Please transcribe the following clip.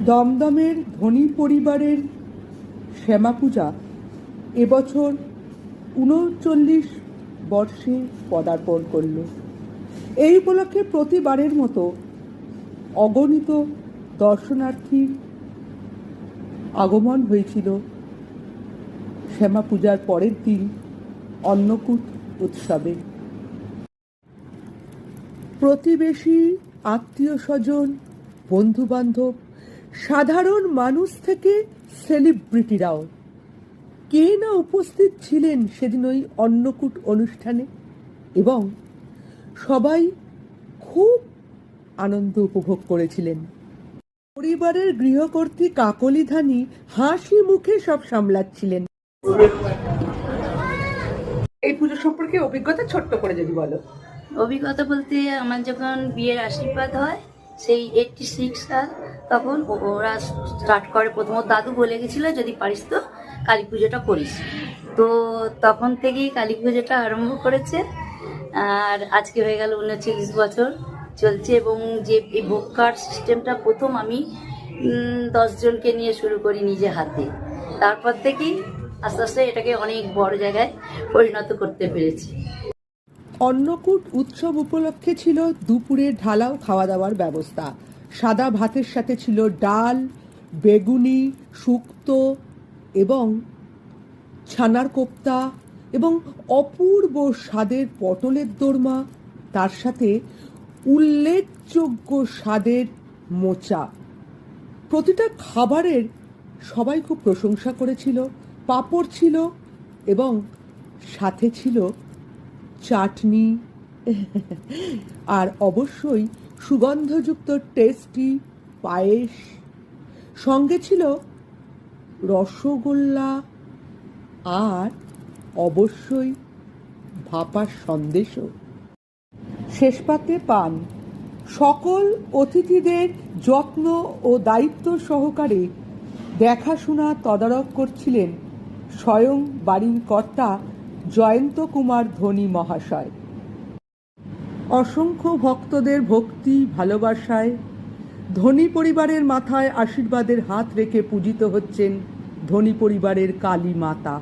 দমদমের ধনী পরিবারের শ্যামা পূজা এবছর ৩৯ বর্ষে পদার্পণ করল। এই উপলক্ষে প্রতিবারের মতো অগণিত দর্শনার্থীর আগমন হয়েছিল শ্যামা পূজার পরের দিন অন্নকূট উৎসবে। প্রতিবেশী, আত্মীয় স্বজন, বন্ধুবান্ধব, সাধারণ মানুষ থেকে সেলিব্রিটিরাও কে না উপস্থিত ছিলেন সেদিন ওই অন্নকূট অনুষ্ঠানে, এবং সবাই খুব আনন্দ উপভোগ করেছিলেন। পরিবারের গৃহকর্ত্রী কাকলি ধানি হাসি মুখে সব সামলাচ্ছিলেন। এই পুজো সম্পর্কে অভিজ্ঞতা ছোট্ট করে যদি বলো। অভিজ্ঞতা বলতে, আমার যখন বিয়ের আশীর্বাদ হয় সেই 86 সাল, তখন ওরা স্টার্ট করে। প্রথমত দাদু বলে গেছিল যদি পারিস তো কালী পুজোটা করিস, তো তখন থেকেই কালী পুজোটা আরম্ভ করেছে। আর আজকে হয়ে গেল 39 বছর চলছে। এবং যে এই ভোগ কার্ড সিস্টেমটা প্রথম আমি 10 জনকে নিয়ে শুরু করি নিজে হাতে, তারপর থেকেই আস্তে আস্তে এটাকে অনেক বড় জায়গায় পরিণত করতে পেরেছি। অন্নকূট উৎসব উপলক্ষে ছিল দুপুরে ঢালাও খাওয়া দাওয়ার ব্যবস্থা। সাদা ভাতের সাথে ছিল ডাল, বেগুনি, শুক্তো এবং ছানার কোপ্তা এবং অপূর্ব স্বাদের পটলের দোরমা, তার সাথে উল্লেখযোগ্য স্বাদের মোচা। প্রতিটা খাবারের সবাই খুব প্রশংসা করেছিল। পাঁপড় ছিল এবং সাথে ছিল চাটনি আর অবশ্যই সুগন্ধযুক্ত টেস্টি পায়েস। সঙ্গে ছিল রসগোল্লা আর অবশ্যই ভাপা সন্দেশও। শেষ পাতে পান। সকল অতিথিদের যত্ন ও দায়িত্ব সহকারে দেখাশোনা তদারক করছিলেন স্বয়ং বাড়ির কর্তা জয়ন্ত কুমার ধনী মহাশয়। অসংখ্য ভক্তদের ভক্তি ভালোবাসায় ধনী পরিবারের মাথায় আশীর্বাদের হাত রেখে পূজিত হচ্ছেন ধনী পরিবারের কালী মাতা।